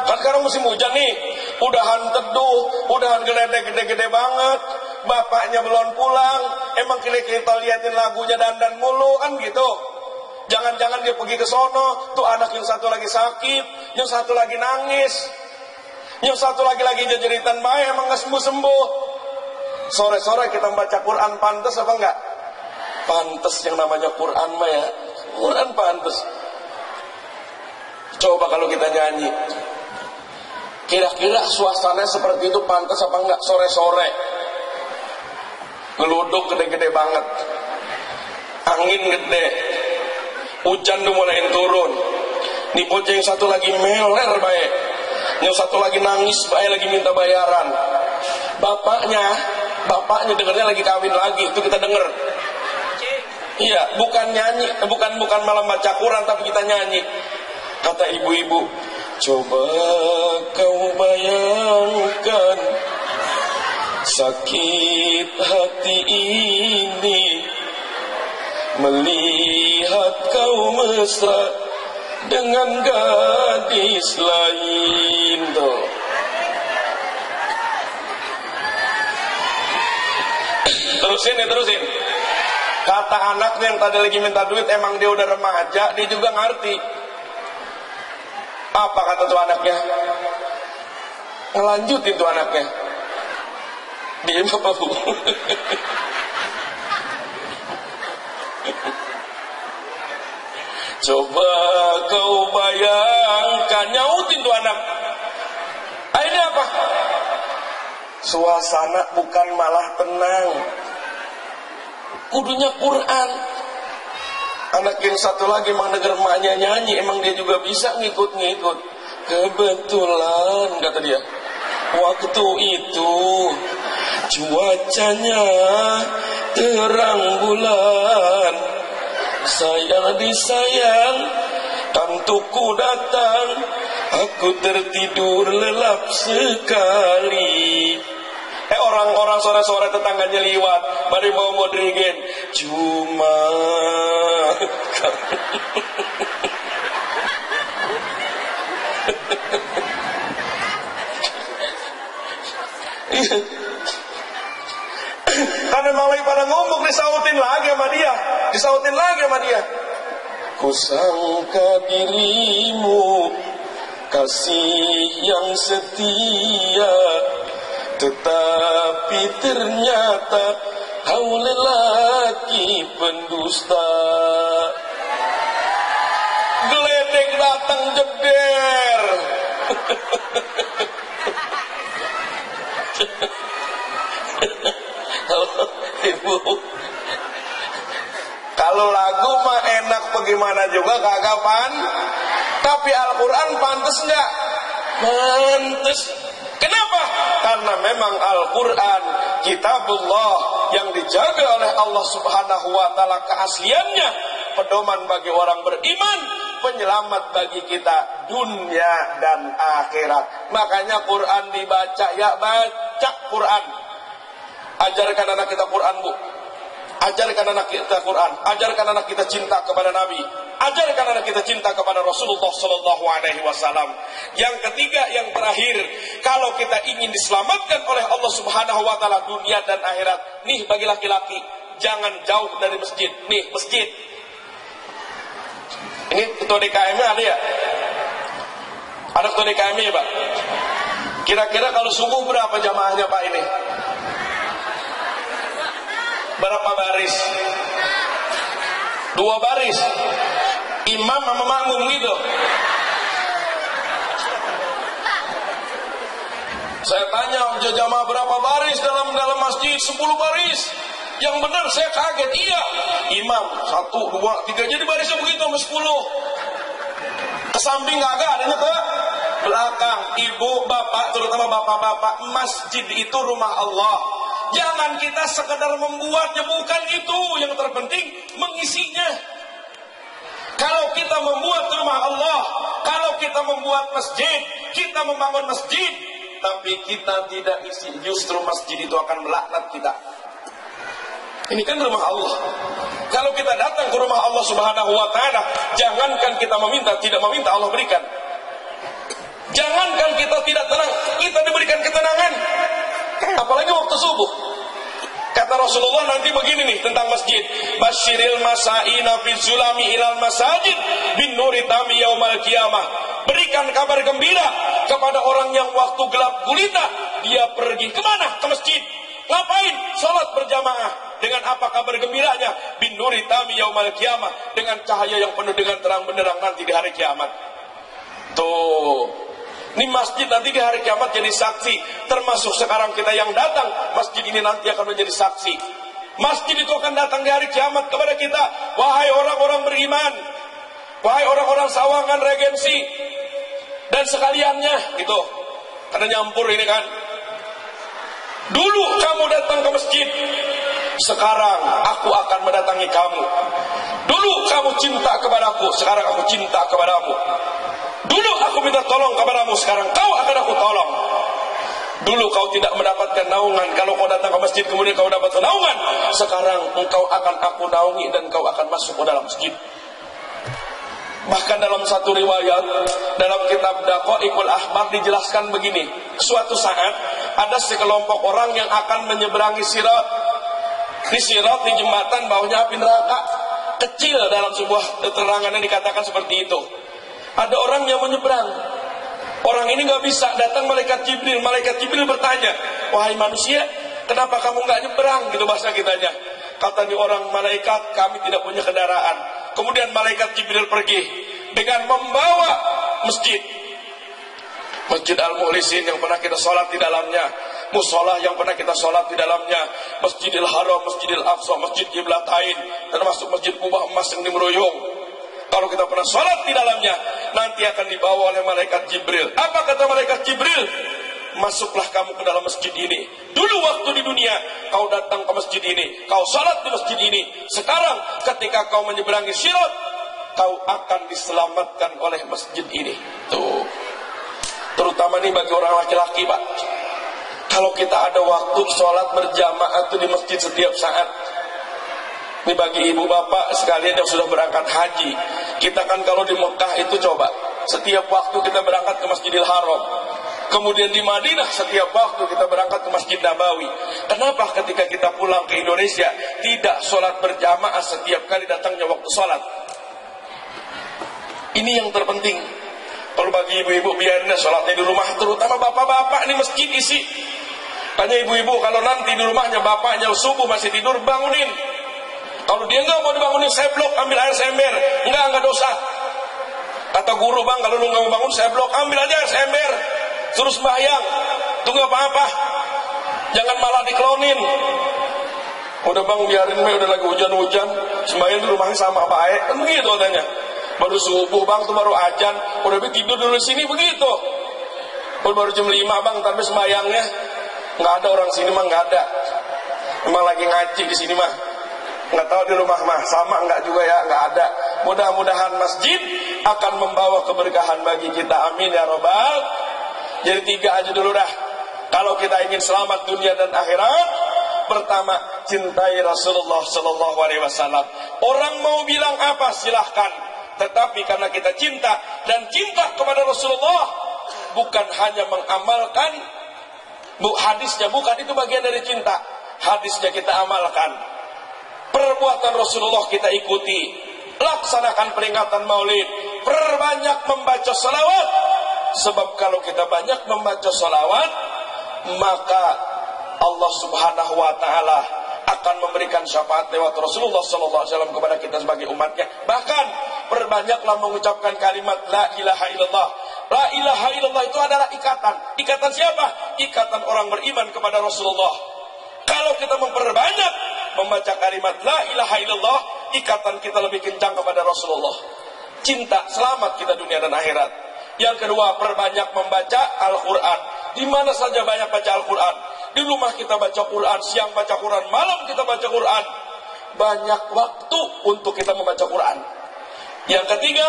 Kan sekarang musim hujan nih, udahan teduh, udahan geledek gede-gede banget. Bapaknya belum pulang, emang kita liatin lagunya dandan mulu kan gitu. Jangan-jangan dia pergi ke sono, tuh anak yang satu lagi sakit, yang satu lagi nangis, yang satu lagi jeritan baik, emang gak sembuh-sembuh. Sore-sore kita baca Quran, pantas apa enggak? Pantas, yang namanya Quran mah ya, Quran pantas. Coba kalau kita nyanyi, kira-kira suasananya seperti itu pantas apa enggak? Sore-sore geluduk gede-gede banget. angin gede, hujan tuh mulai turun. Nih bocah yang satu lagi meler baik, yang satu lagi nangis baik, lagi minta bayaran. Bapaknya dengarnya lagi kawin lagi, itu kita denger. Iya, bukan nyanyi, bukan malam baca Quran, tapi kita nyanyi. Kata ibu-ibu, coba kau bayangkan sakit hati ini melihat kau mesra dengan gadis lain tuh. Terusin. Kata anaknya yang tadi lagi minta duit, emang dia udah remaja, dia juga ngerti. Apa kata tuh anaknya? Ngelanjutin tuh anaknya. Diem apa bu? Coba kau bayangkan, nyautin tuh anak. Ini apa? Suasana bukan malah tenang, kudunya Quran. Anak yang satu lagi emang denger emaknya nyanyi, emang dia juga bisa ngikut-ngikut. Kebetulan kata dia, waktu itu cuacanya terang bulan, sayang disayang tantuku datang, aku tertidur lelap sekali. Orang-orang sore-sore tetangganya liwat, mari mau modrigen, cuma karena memang lagi pada ngomong, disautin lagi sama dia. Kusangka dirimu kasih yang setia, tetapi ternyata kau lelaki pendusta. Geledek datang jeder. Ibu, kalau lagu mah enak bagaimana juga kagapan, tapi Al-Quran pantas nggak? Pantas. Kenapa? Karena memang Al-Quran kitabullah yang dijaga oleh Allah Subhanahu wa Ta'ala keasliannya, pedoman bagi orang beriman, penyelamat bagi kita dunia dan akhirat. Makanya Quran dibaca, ya baca Quran. Ajarkan anak kita Quran, Bu. Ajarkan anak kita Quran, ajarkan anak kita cinta kepada Nabi, ajarkan anak kita cinta kepada Rasulullah Sallallahu Alaihi Wasallam. Yang ketiga, yang terakhir, kalau kita ingin diselamatkan oleh Allah Subhanahu Wa Taala dunia dan akhirat, nih bagi laki-laki, jangan jauh dari masjid. Nih masjid. Ini ketua DKM-nya ada ya? Ada ketua DKM-nya ya, Pak? Kira-kira kalau subuh berapa jamaahnya Pak ini? Berapa baris? 2 baris. Imam sama makmum gitu. Saya tanya jamaah berapa baris dalam masjid? 10 baris. Yang benar saya kaget. Iya, imam 1, 2, 3, jadi barisnya begitu sampai 10. Ke samping nggak adanya ke belakang. Ibu, bapak, terutama bapak-bapak, masjid itu rumah Allah. Jangan kita sekedar membuatnya, bukan itu yang terpenting, mengisinya. Kalau kita membuat rumah Allah, kalau kita membuat masjid, kita membangun masjid, tapi kita tidak isi, justru masjid itu akan melaknat kita. Ini kan rumah Allah. Kalau kita datang ke rumah Allah Subhanahu wa Ta'ala, jangankan kita meminta, tidak meminta, Allah berikan. Jangankan kita tidak tenang, kita diberikan ketenangan. Apalagi waktu subuh. Kata Rasulullah nanti begini nih tentang masjid. Basyiril masa'ina fi zulami ilal masajid bin nuri tami yaumal qiyamah. Berikan kabar gembira kepada orang yang waktu gelap gulita dia pergi kemana? Ke masjid. Ngapain? Salat berjamaah. Dengan apa kabar gembiranya? Bin nuri tami yaumal qiyamah, dengan cahaya yang penuh dengan terang benderang nanti di hari kiamat. Tuh. Ini masjid nanti di hari kiamat jadi saksi. Termasuk sekarang kita yang datang, masjid ini nanti akan menjadi saksi. Masjid itu akan datang di hari kiamat kepada kita. Wahai orang-orang beriman, wahai orang-orang Sawangan Regensi dan sekaliannya, gitu. Karena nyampur ini kan. Dulu kamu datang ke masjid, sekarang aku akan mendatangi kamu. Dulu kamu cinta kepadaku, sekarang aku cinta kepadamu. Dulu aku minta tolong kepadamu, sekarang kau akan aku tolong. Dulu kau tidak mendapatkan naungan, kalau kau datang ke masjid kemudian kau dapat naungan, sekarang engkau akan aku naungi dan kau akan masuk ke dalam masjid. Bahkan dalam satu riwayat dalam kitab Daqaiqul Ahmar dijelaskan begini, suatu saat ada sekelompok orang yang akan menyeberangi sirat. Di sirat, di jembatan bawahnya api neraka. Kecil dalam sebuah keterangan yang dikatakan seperti itu. Ada orang yang menyeberang. Orang ini nggak bisa, datang malaikat Jibril. Malaikat Jibril bertanya, wahai manusia, kenapa kamu nggak nyeberang? Gitu bahasa kitanya. Kata nih orang, malaikat, kami tidak punya kendaraan. Kemudian malaikat Jibril pergi dengan membawa masjid Al-Mukhlisin yang pernah kita sholat di dalamnya, musola yang pernah kita sholat di dalamnya, Masjidil Haram, Masjidil Aqsa, Masjid Qiblatain, termasuk Masjid Kubah Emas yang dimeruyung. Kalau kita pernah sholat di dalamnya, nanti akan dibawa oleh malaikat Jibril. Apa kata malaikat Jibril? Masuklah kamu ke dalam masjid ini. Dulu waktu di dunia, kau datang ke masjid ini, kau sholat di masjid ini. Sekarang ketika kau menyeberangi sirat, kau akan diselamatkan oleh masjid ini. Tuh. Terutama nih bagi orang laki-laki, Pak. Kalau kita ada waktu sholat berjamaah itu di masjid setiap saat. Ini bagi ibu bapak sekalian yang sudah berangkat haji. Kita kan kalau di Mekah itu coba, setiap waktu kita berangkat ke Masjidil Haram. Kemudian di Madinah setiap waktu kita berangkat ke Masjid Nabawi. Kenapa ketika kita pulang ke Indonesia tidak sholat berjamaah setiap kali datangnya waktu sholat? Ini yang terpenting. Kalau bagi ibu-ibu biarnya sholatnya di rumah, terutama bapak-bapak ini masjid isi. Tanya ibu-ibu, kalau nanti di rumahnya bapaknya subuh masih tidur, bangunin. Kalau dia nggak mau dibangunin, saya blok, ambil air sember. Nggak dosa. Kata guru, bang, kalau lu nggak mau bangun, saya blok, ambil aja air sember. Suruh sembahyang, tunggu apa-apa, jangan malah diklonin. Udah bang, biarin, udah lagi hujan-hujan, sembahyang di rumahnya sama baik, kan begitu katanya. Baru subuh bang, tuh baru ajan, udah tidur dulu di sini begitu. Baru jam 5 bang, tapi sembahyangnya nggak ada orang sini mah, nggak ada. Memang lagi ngaji di sini mah, nggak tahu di rumah mah sama nggak juga ya, nggak ada. Mudah-mudahan masjid akan membawa keberkahan bagi kita, amin ya robbal. Jadi 3 aja dulu dah. Kalau kita ingin selamat dunia dan akhirat, pertama cintai Rasulullah Sallallahu Alaihi Wasallam. Orang mau bilang apa silahkan, tetapi karena kita cinta dan cinta kepada Rasulullah, bukan hanya mengamalkan hadisnya, bukan itu bagian dari cinta. Hadisnya kita amalkan, perbuatan Rasulullah kita ikuti, laksanakan peringatan Maulid, perbanyak membaca salawat. Sebab kalau kita banyak membaca salawat, maka Allah Subhanahu wa Ta'ala akan memberikan syafaat lewat Rasulullah SAW kepada kita sebagai umatnya. Bahkan perbanyaklah mengucapkan kalimat la ilaha illallah. La ilaha illallah itu adalah ikatan. Ikatan siapa? Ikatan orang beriman kepada Rasulullah. Kalau kita memperbanyak membaca kalimat la ilaha illallah, ikatan kita lebih kencang kepada Rasulullah. Cinta, selamat kita dunia dan akhirat. Yang kedua, perbanyak membaca Al-Quran. Di mana saja banyak baca Al-Quran. Di rumah kita baca Quran, siang baca Quran, malam kita baca Quran. Banyak waktu untuk kita membaca Quran. Yang ketiga,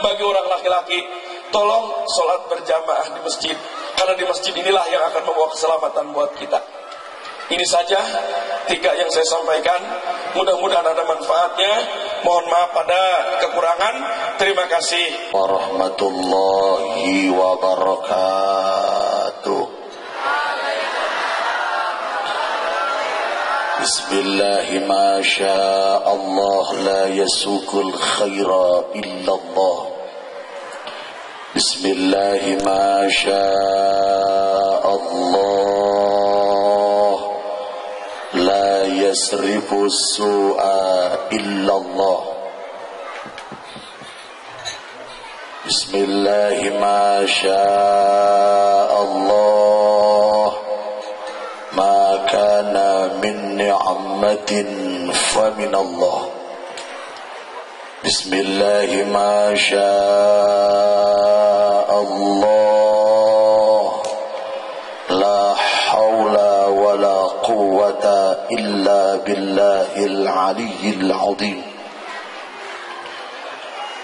bagi orang laki-laki, tolong sholat berjamaah di masjid. Karena di masjid inilah yang akan membawa keselamatan buat kita. Ini saja 3 yang saya sampaikan. Mudah-mudahan ada manfaatnya. Mohon maaf pada kekurangan. Terima kasih warahmatullahi wabarakatuh. Bismillahi ma syaa Allah la yasukul khaira illallah. Bismillahi ma syaa Allah la yasrifu su'a illallah. Bismillahi ma syaa Allah ma kana min ni'am rahmatin faminallah. Bismillah ma sya'allah, la hawla wa la quwwata illa billahil aliyyil azim.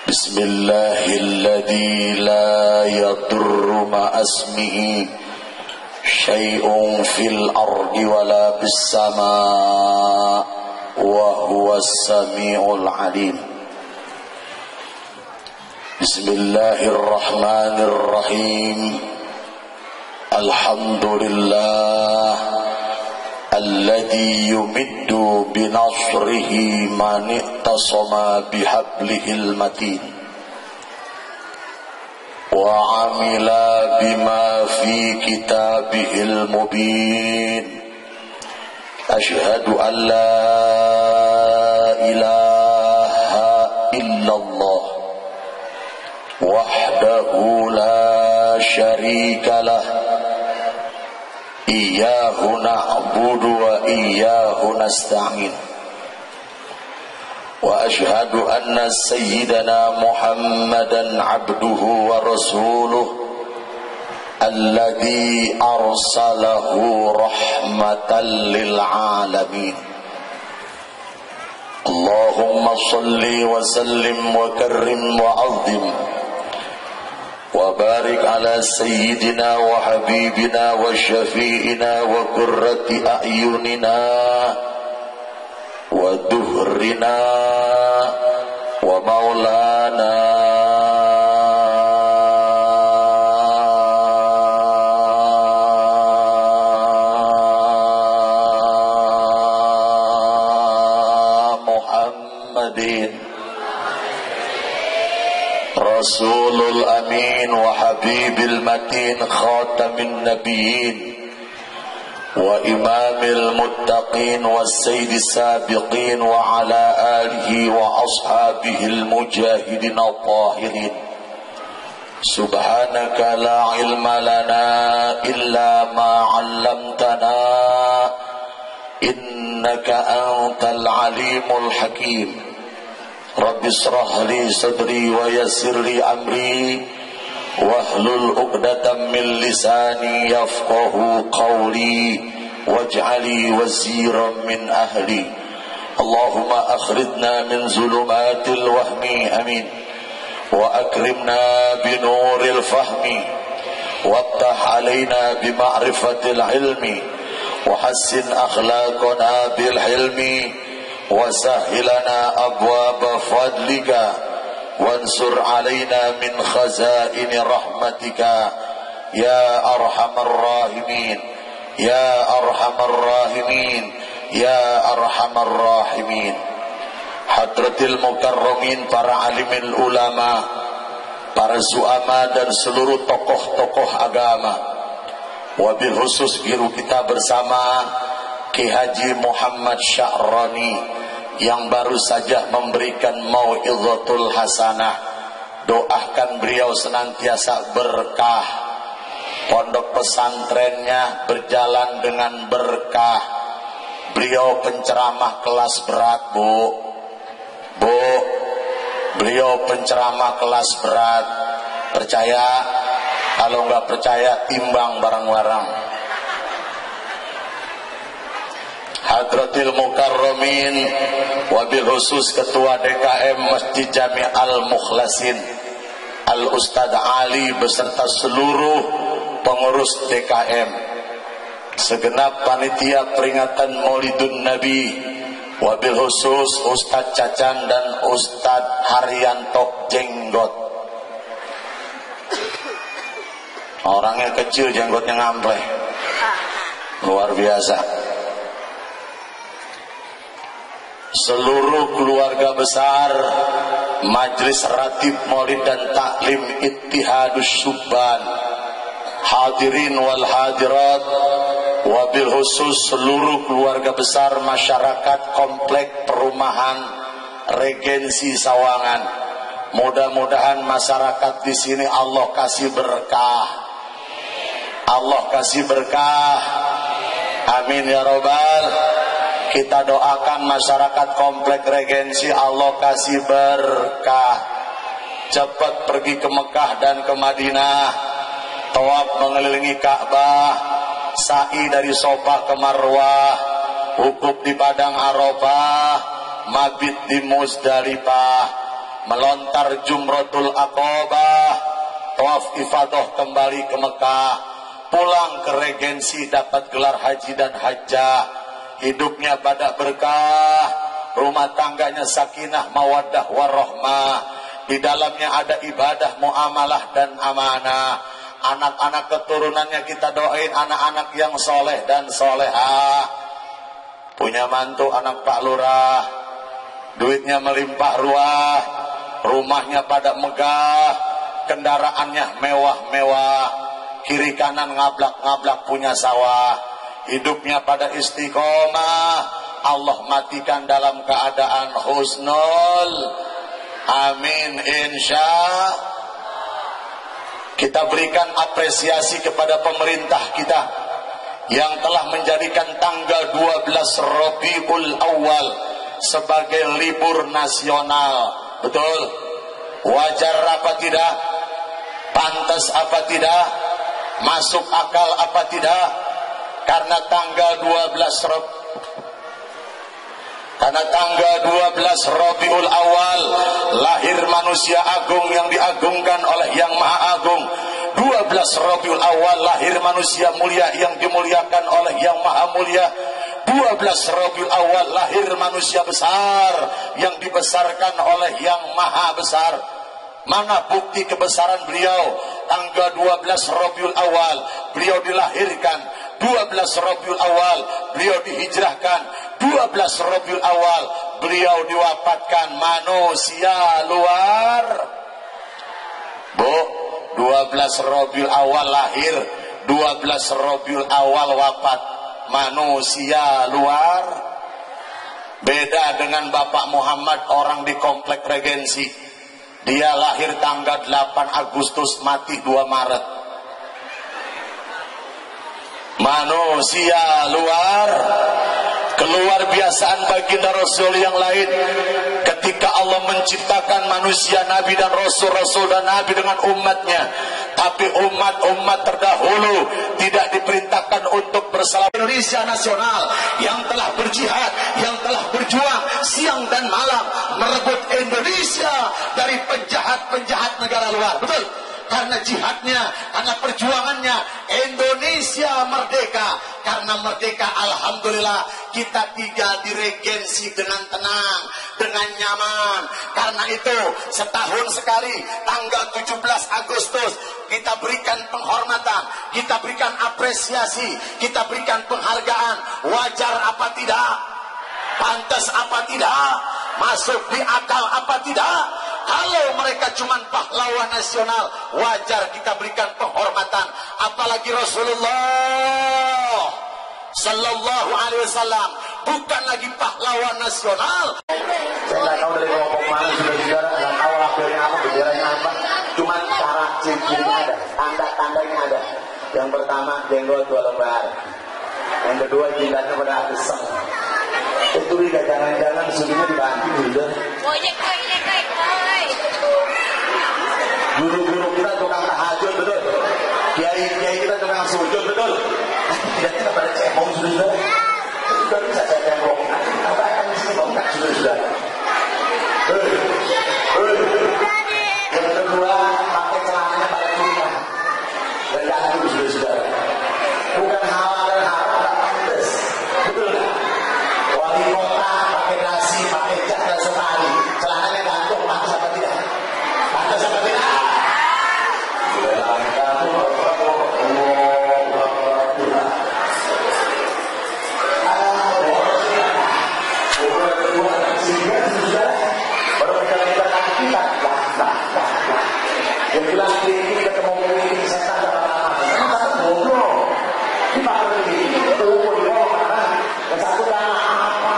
Bismillahilladzi la yadurru ma'asmihi syai'un fil ardi wala bis sama' wa huwas sami'ul alim. Bismillahirrahmanirrahim. Alhamdulillah alladzi yumiddu binasrihi man ittasama bihablihil matin wa amila bima fi kitabihil mubin. Asyhadu an la ilaha illallah wahdahu la syarika lah, iyyahu na'budu wa iyyahu nasta'in. Wa asyhadu anna sayyidana Muhammadan abduhu wa rasuluh alladzi arsalahu rahmatan lil alamin. Allahumma salli wa sallim wa karrim wa azim wa barik ala sayyidina wa habibina wa syafi'ina wa qurrati a'yunina wa duhrina wa maulana Muhammadin Rasulul Amin wa Habibil Matin Khatamin Nabiyyin wa Imamil Muttaqin wa Sayyidis Sabiqin wa ala alihi wa ashabihil mujahidin al-tahirin. Subhanaka la ilma lana illa ma 'allamtana innaka antal alimul hakim. Rabbi shrah li sadri wa yassir li amri wahlul 'uqdatam min lisani yafqahu qawli waj'ali waziran min ahli. Allahumma akhrijna min zulumatil wahmi amin wa akrimna bi nuril fahmi waftah alaina bi ma'rifatil ilmi wa hassin akhlaqana bil hilmi وسهلنا أبواب فضلك وانصر علينا من خزائن رحمتك يا أرحم الراحمين يا أرحم الراحمين يا أرحم الراحمين. Hadratil mukarramin, para alimil ulama, para suama dan seluruh tokoh-tokoh agama, wabil khusus guru kita bersama Ki Haji Muhammad Sya'rani yang baru saja memberikan mau'izatul hasanah. Doakan beliau senantiasa berkah, pondok pesantrennya berjalan dengan berkah. Beliau penceramah kelas berat, Bu. Beliau penceramah kelas berat. Percaya? Kalau nggak percaya, timbang barang-barang. Hadratil Mukarramin, wabil khusus Ketua DKM Masjid Jami' Al-Mukhlasin Al-Ustadz Ali beserta seluruh pengurus DKM, segenap panitia peringatan Maulidun Nabi, wabil khusus Ustadz Cacan dan Ustadz Haryanto Jenggot. Orangnya kecil, jenggotnya ngampleh, luar biasa. Seluruh keluarga besar Majelis Ratib Maulid dan Taklim Ittihadus Syubban, hadirin wal hadirat, wabil khusus seluruh keluarga besar masyarakat komplek perumahan Regensi Sawangan. Mudah-mudahan masyarakat di sini Allah kasih berkah, Allah kasih berkah, amin ya robbal. Kita doakan masyarakat Komplek Regensi Allah kasih berkah, cepat pergi ke Mekah dan ke Madinah, tawaf mengelilingi Ka'bah, sa'i dari Sofa ke Marwah, wukuf di Padang Arafah, mabit di Muzdalifah, melontar Jumratul Aqabah, tawaf ifadah kembali ke Mekah, pulang ke Regensi dapat gelar haji dan hajjah. Hidupnya pada berkah, rumah tangganya sakinah mawaddah warahmah, di dalamnya ada ibadah muamalah dan amanah. Anak-anak keturunannya kita doain anak-anak yang soleh dan solehah. Punya mantu anak Pak Lurah, duitnya melimpah ruah, rumahnya pada megah, kendaraannya mewah-mewah, kiri kanan ngablak-ngablak punya sawah. Hidupnya pada istiqomah, Allah matikan dalam keadaan husnul. Amin insya. Kita berikan apresiasi kepada pemerintah kita yang telah menjadikan tanggal 12 Rabiul Awal sebagai libur nasional. Betul? Wajar apa tidak? Pantas apa tidak? Masuk akal apa tidak? Karena tanggal 12 Rabiul Awal lahir manusia agung yang diagungkan oleh Yang Maha Agung. 12 Rabiul Awal lahir manusia mulia yang dimuliakan oleh Yang Maha Mulia. 12 Rabiul Awal lahir manusia besar yang dibesarkan oleh Yang Maha Besar. Mana bukti kebesaran beliau? Tanggal 12 Rabiul Awal beliau dilahirkan, 12 Rabiul Awal beliau dihijrahkan, 12 Rabiul Awal beliau diwafatkan. Manusia luar. Bu, 12 Rabiul Awal lahir, 12 Rabiul Awal wafat. Manusia luar. Beda dengan Bapak Muhammad orang di Komplek Regensi. Dia lahir tanggal 8 Agustus, mati 2 Maret. Manusia luar. Keluar biasaan baginda Rasul yang lain. Ketika Allah menciptakan manusia, Nabi dan Rasul dan Nabi dengan umatnya. Tapi umat-umat terdahulu tidak diperintahkan untuk bersalat. Indonesia nasional yang telah berjihad, yang telah berjuang siang dan malam merebut Indonesia dari penjahat-penjahat negara luar. Betul? Karena jihadnya, karena perjuangannya, Indonesia merdeka. Karena merdeka, alhamdulillah, kita tinggal di Regensi dengan tenang, dengan nyaman. Karena itu, setahun sekali, tanggal 17 Agustus, kita berikan penghormatan, kita berikan apresiasi, kita berikan penghargaan. Wajar apa tidak? Pantas apa tidak? Masuk di akal apa tidak? Kalau mereka cuma pahlawan nasional, wajar kita berikan penghormatan. Apalagi Rasulullah Sallallahu Alaihi Wasallam bukan lagi pahlawan nasional. Saya nggak tahu dari kelompok mana saudara-saudara, nggak tahu labelnya apa, benderanya apa. Cuma cara ciri-cirinya ada, tanda-tandanya ada. Yang pertama jenggot 2 lembar, yang kedua jidatnya pada kesem. Itu juga jangan-jangan susunya dibanting juga. Guru-guru kita tukang tahajud, betul. Kiai-kiai kita tukang sujud, betul. Tidak kita pada cemong sudah. Sudah bisa saya cemong. Apa akan disini mau tak sudah. Yang kedua pakai celananya pada kita. Dan gantung sudah. Bukan halal dan haram, tak pantas. Betul kan? Wali kota pakai nasi, pakai cat dan sekali. Celananya gantung, pantas apa tidak? Pantas apa tidak? Yang bilang ini ketemu ini setan dalam nama. Kita ngobrol. Kita pergi itu di bawah mana? Yang satu nama apa?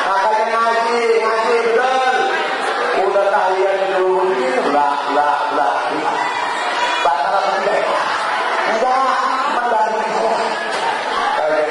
Makanya ngaji betul. Udah kalian dulu lah. Bahkan apa tidak? Enggak, mandari. Kalian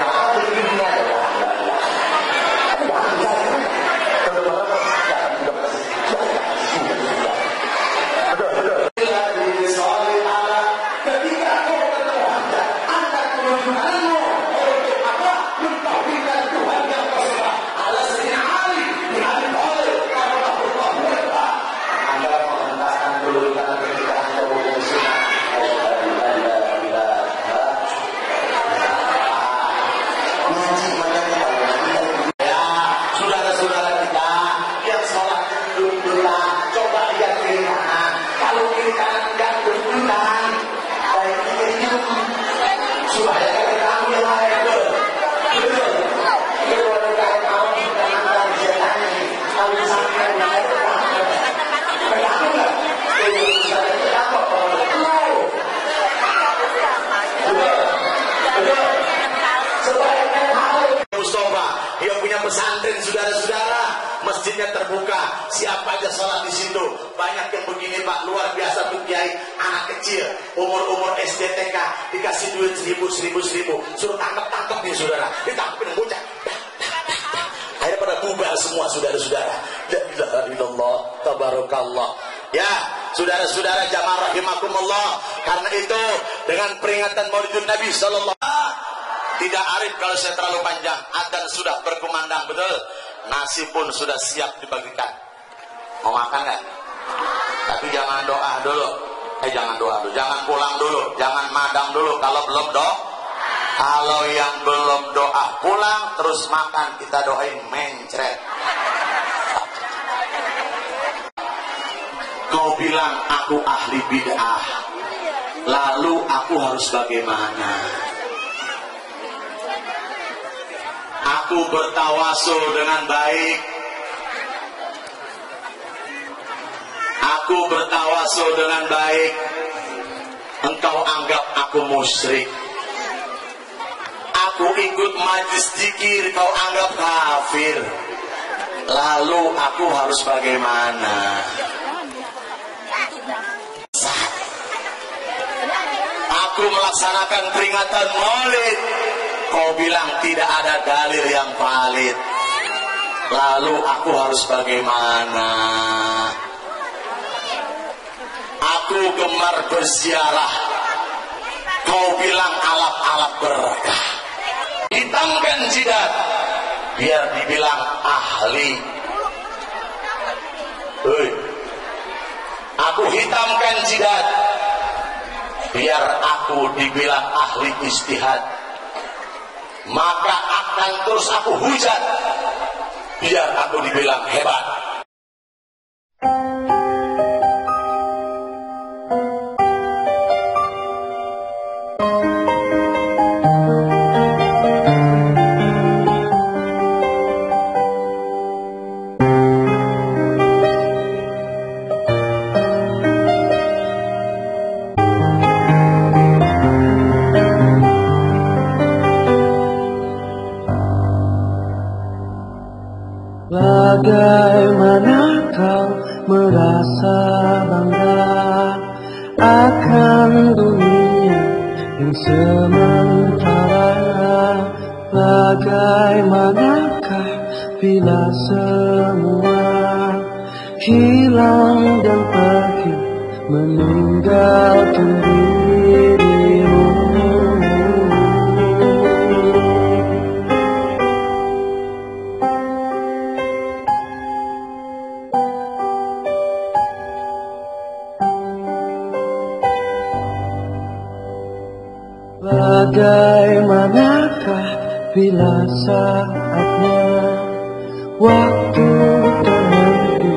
Dia punya pesantren, saudara-saudara, masjidnya terbuka, siapa aja sholat di situ. Banyak yang begini Pak, luar biasa tuh kiai, anak kecil, umur SDTK, dikasih duit 1000, suruh tangkap nih saudara, ditangkapin bocah. Akhirnya pada bubar semua saudara-saudara. La ilaha illallah, tabarakallah. Ya, saudara-saudara jamaah rahimakumullah. Karena itu dengan peringatan Maulidun Nabi sallallahu alaihi wasallam, tidak arif kalau saya terlalu panjang. Adzan sudah berkumandang, betul. Nasi pun sudah siap dibagikan. Mau makan nggak? Tapi jangan doa dulu. Jangan doa dulu. Jangan pulang dulu. Jangan madang dulu kalau belum doa. Kalau yang belum doa pulang terus makan, kita doain mencret. Kau bilang aku ahli bid'ah, lalu aku harus bagaimana? Aku bertawasul dengan baik. Aku bertawasul dengan baik. Engkau anggap aku musyrik. Aku ikut majlis zikir, kau anggap kafir. Lalu aku harus bagaimana? Aku melaksanakan peringatan Maulid, kau bilang tidak ada dalil yang valid. Lalu aku harus bagaimana? Aku gemar berziarah, kau bilang alap-alap berkah. Hitamkan jidat biar dibilang ahli. Aku hitamkan jidat biar aku dibilang ahli ijtihad. Maka akan terus aku hujat biar aku dibilang hebat. Bagaimana kau merasa bangga akan dunia yang sementara? Bagaimanakah bila semua hilang dan pergi meninggalkan dirimu? Bagaimanakah bila saatnya waktu terhenti,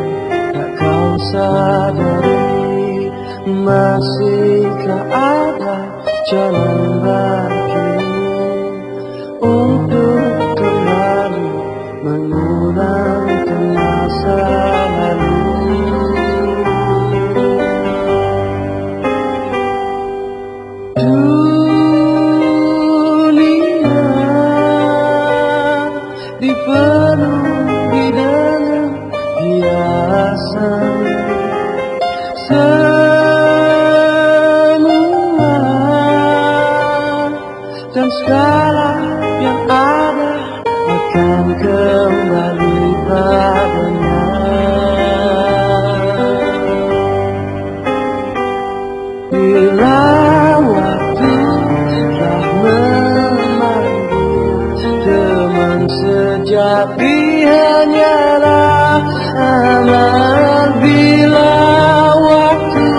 tak kau sadari? Masihkah ada jalan bagi untuk kembali mengulangkan masa lalu? Dipenuhi dengan hiasan semua dan segala yang ada akan kembali padanya. Bila waktu telah memanggil, teman sejati hanyalah amal. Bila waktu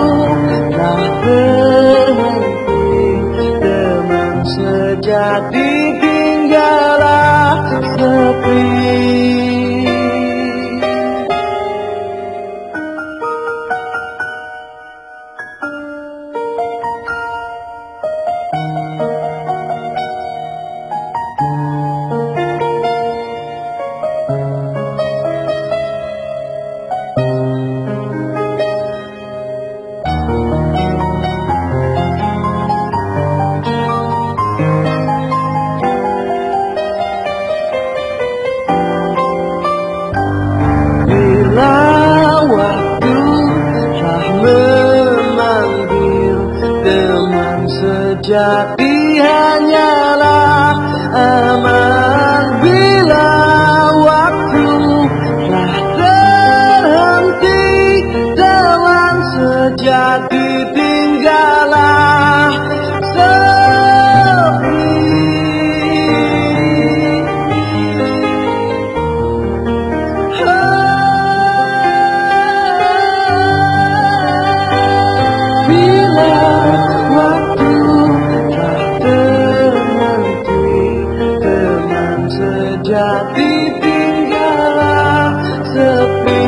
telah berhenti, teman sejati tinggallah sepi. sejati hanyalah aman bila waktu telah terhenti. Teman sejati tinggallah sepi. Bila waktu telah terhenti, teman sejati tinggallah sepi.